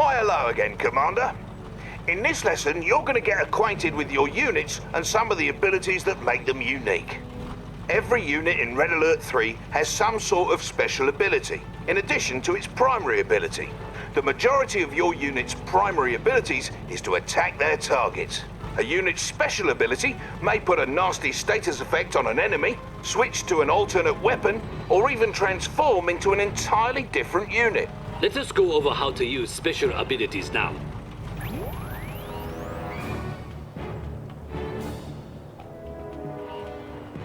Why hello again, Commander. In this lesson, you're going to get acquainted with your units and some of the abilities that make them unique. Every unit in Red Alert 3 has some sort of special ability, in addition to its primary ability. The majority of your unit's primary abilities is to attack their targets. A unit's special ability may put a nasty status effect on an enemy, switch to an alternate weapon, or even transform into an entirely different unit. Let us go over how to use special abilities now.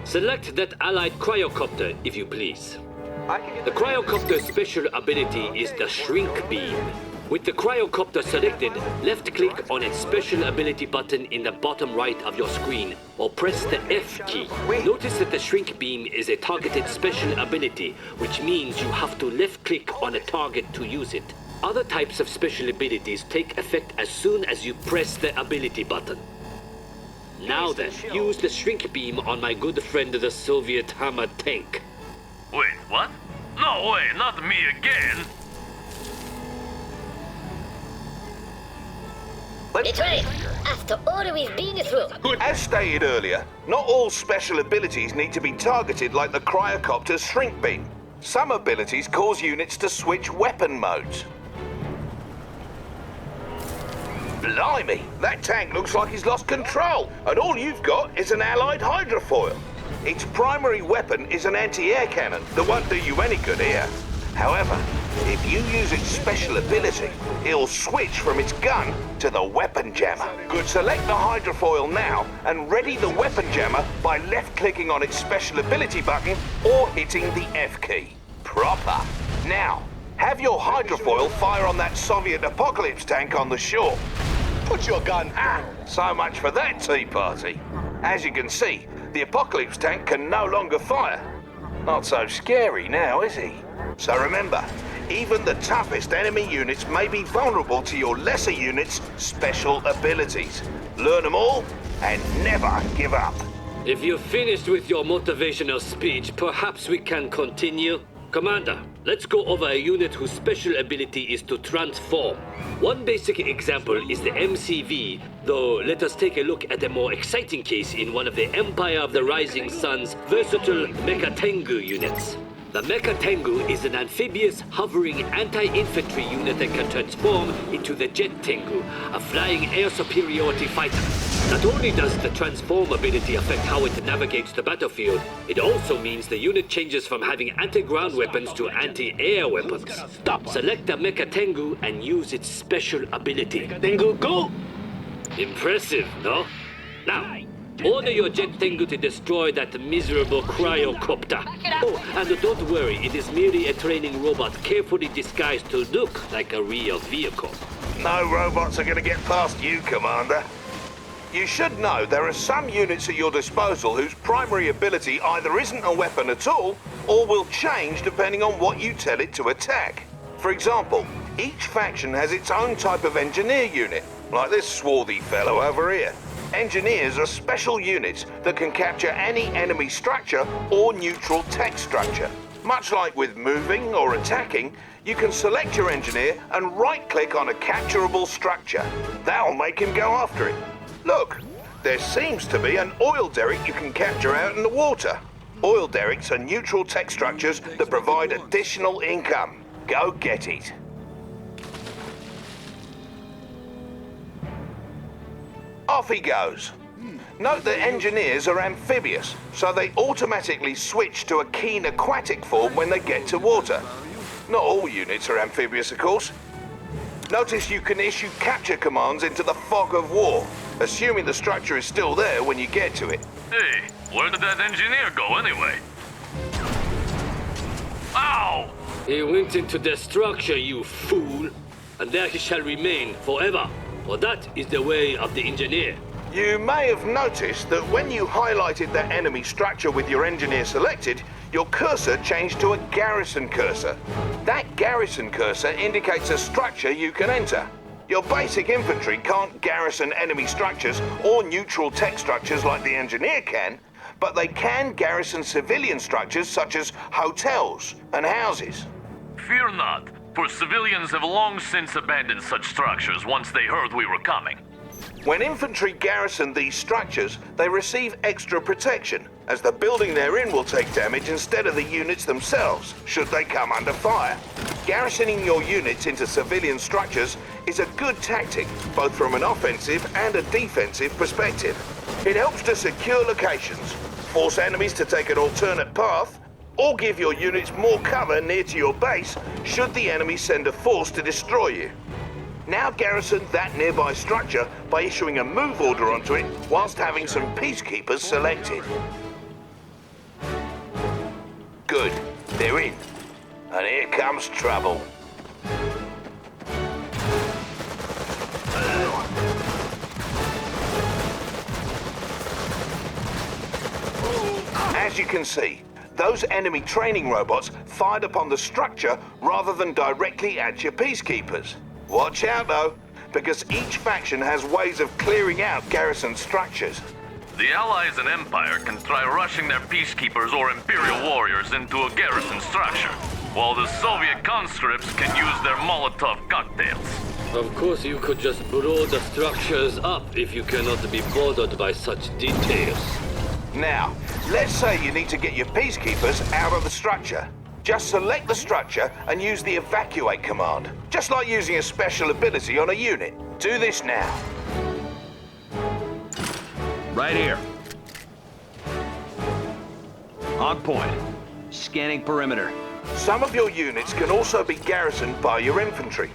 Select that allied cryocopter, if you please. The cryocopter's special ability is the Shrink Beam. With the cryocopter selected, left-click on its special ability button in the bottom right of your screen, or press the F key. Notice that the Shrink Beam is a targeted special ability, which means you have to left-click on a target to use it. Other types of special abilities take effect as soon as you press the ability button. Now then, use the Shrink Beam on my good friend the Soviet Hammer tank. Wait, what? No way, not me again! It's right. After all we've been through. As stated earlier, not all special abilities need to be targeted like the cryocopter's Shrink Beam. Some abilities cause units to switch weapon modes. Blimey, that tank looks like he's lost control, and all you've got is an allied hydrofoil. Its primary weapon is an anti-air cannon that won't do you any good here. However, if you use its special ability, it'll switch from its gun to the weapon jammer. Good, select the hydrofoil now and ready the weapon jammer by left-clicking on its special ability button or hitting the F key. Proper. Now, have your hydrofoil fire on that Soviet apocalypse tank on the shore. Put your gun. So much for that tea party. As you can see, the apocalypse tank can no longer fire. Not so scary now, is he? So remember, even the toughest enemy units may be vulnerable to your lesser units' special abilities. Learn them all and never give up. If you're finished with your motivational speech, perhaps we can continue? Commander, let's go over a unit whose special ability is to transform. One basic example is the MCV, though let us take a look at a more exciting case in one of the Empire of the Rising Sun's versatile Mecha Tengu units. The Mecha Tengu is an amphibious, hovering anti-infantry unit that can transform into the Jet Tengu, a flying air superiority fighter. Not only does the transform ability affect how it navigates the battlefield, it also means the unit changes from having anti-ground weapons to anti-air weapons. Select the Mecha Tengu and use its special ability. Tengu, go! Impressive, no? Now, order your Jet Tengu to destroy that miserable cryocopter. Oh, and don't worry, it is merely a training robot carefully disguised to look like a real vehicle. No robots are going to get past you, Commander. You should know there are some units at your disposal whose primary ability either isn't a weapon at all, or will change depending on what you tell it to attack. For example, each faction has its own type of engineer unit, like this swarthy fellow over here. Engineers are special units that can capture any enemy structure or neutral tech structure. Much like with moving or attacking, you can select your engineer and right-click on a capturable structure. That'll make him go after it. Look, there seems to be an oil derrick you can capture out in the water. Oil derricks are neutral tech structures that provide additional income. Go get it. Off he goes. Note that engineers are amphibious, so they automatically switch to a keen aquatic form when they get to water. Not all units are amphibious, of course. Notice you can issue capture commands into the fog of war, assuming the structure is still there when you get to it. Hey, where did that engineer go anyway? Ow! He went into the structure, you fool, and there he shall remain forever, for that is the way of the engineer. You may have noticed that when you highlighted that enemy structure with your engineer selected, your cursor changed to a garrison cursor. That garrison cursor indicates a structure you can enter. Your basic infantry can't garrison enemy structures or neutral tech structures like the engineer can, but they can garrison civilian structures such as hotels and houses. Fear not. for civilians have long since abandoned such structures once they heard we were coming. When infantry garrison these structures, they receive extra protection, as the building they're in will take damage instead of the units themselves, should they come under fire. Garrisoning your units into civilian structures is a good tactic, both from an offensive and a defensive perspective. It helps to secure locations, force enemies to take an alternate path, or give your units more cover near to your base should the enemy send a force to destroy you. Now garrison that nearby structure by issuing a move order onto it whilst having some peacekeepers selected. Good, they're in. And here comes trouble. As you can see, those enemy training robots fired upon the structure rather than directly at your peacekeepers. Watch out though, because each faction has ways of clearing out garrison structures. The Allies and Empire can try rushing their peacekeepers or Imperial warriors into a garrison structure, while the Soviet conscripts can use their Molotov cocktails. Of course, you could just blow the structures up if you cannot be bothered by such details. Now, let's say you need to get your peacekeepers out of the structure. Just select the structure and use the evacuate command, just like using a special ability on a unit. Do this now. Right here. On point. Scanning perimeter. Some of your units can also be garrisoned by your infantry.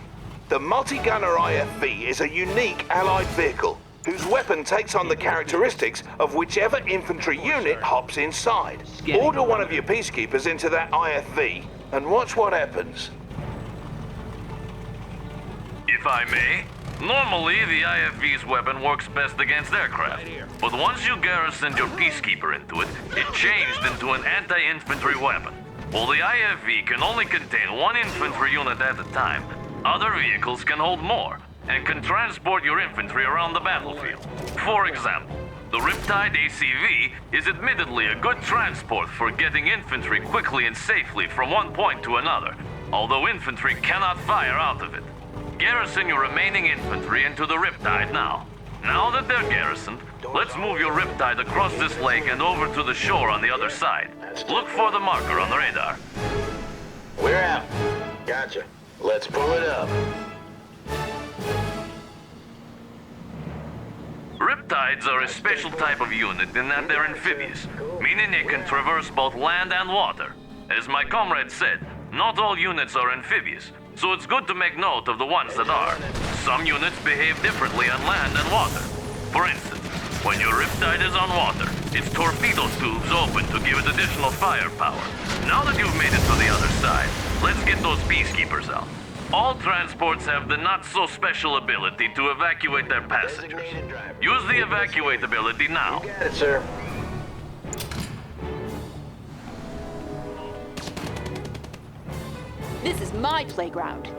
The multi-gunner IFV is a unique allied vehicle whose weapon takes on the characteristics of whichever infantry unit hops inside. Order one of your peacekeepers into that IFV and watch what happens. If I may, normally the IFV's weapon works best against aircraft, but once you garrisoned your peacekeeper into it, it changed into an anti-infantry weapon. While the IFV can only contain one infantry unit at a time, other vehicles can hold more and can transport your infantry around the battlefield. For example, the Riptide ACV is admittedly a good transport for getting infantry quickly and safely from one point to another, although infantry cannot fire out of it. Garrison your remaining infantry into the Riptide now. Now that they're garrisoned, let's move your Riptide across this lake and over to the shore on the other side. Look for the marker on the radar. We're out. Gotcha. Let's pull it up. Riptides are a special type of unit in that they're amphibious, meaning they can traverse both land and water. As my comrade said, not all units are amphibious, so it's good to make note of the ones that are. Some units behave differently on land and water. For instance, when your Riptide is on water, its torpedo tubes open to give it additional firepower. Now that you've made it to the other side, let's get those peacekeepers out. All transports have the not-so-special ability to evacuate their passengers. Use the evacuate ability now. Got it, sir. This is my playground.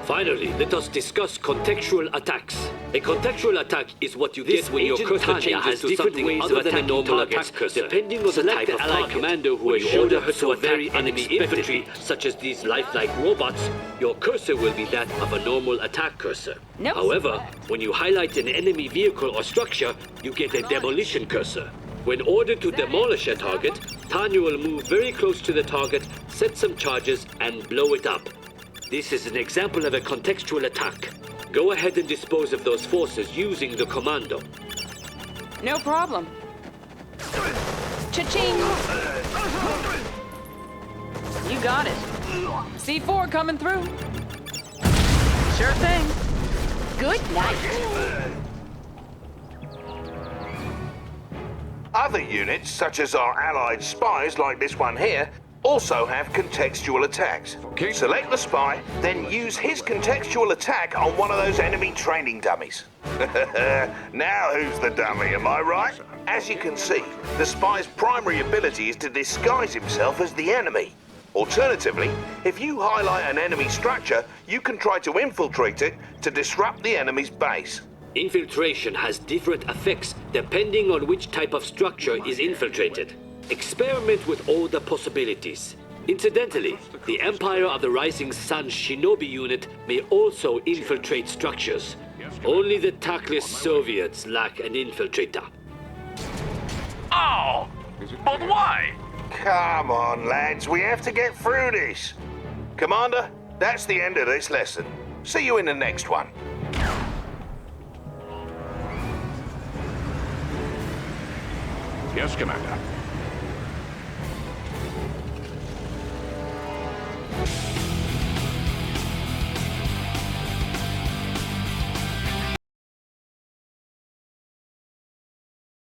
Finally, let us discuss contextual attacks. A contextual attack is what you get when your cursor changes to something other than a normal attack cursor. Depending on the type of allied commander who you order her to attack enemy infantry, such as these lifelike robots, your cursor will be that of a normal attack cursor. Nope. However, when you highlight an enemy vehicle or structure, you get a demolition cursor. When ordered to demolish a target, Tanya will move very close to the target, set some charges, and blow it up. This is an example of a contextual attack. Go ahead and dispose of those forces using the commando. No problem. Cha-ching! You got it. C4 coming through. Sure thing. Good night. Other units, such as our allied spies like this one here, also have contextual attacks. Okay. Select the spy, then use his contextual attack on one of those enemy training dummies. Now who's the dummy, am I right? As you can see, the spy's primary ability is to disguise himself as the enemy. Alternatively, if you highlight an enemy structure, you can try to infiltrate it to disrupt the enemy's base. Infiltration has different effects depending on which type of structure is infiltrated. Experiment with all the possibilities. Incidentally, the Empire of the Rising Sun Shinobi unit may also infiltrate structures. Only the tactless Soviets lack an infiltrator. Oh! But why? Come on, lads, we have to get through this. Commander, that's the end of this lesson. See you in the next one. Yes, Commander.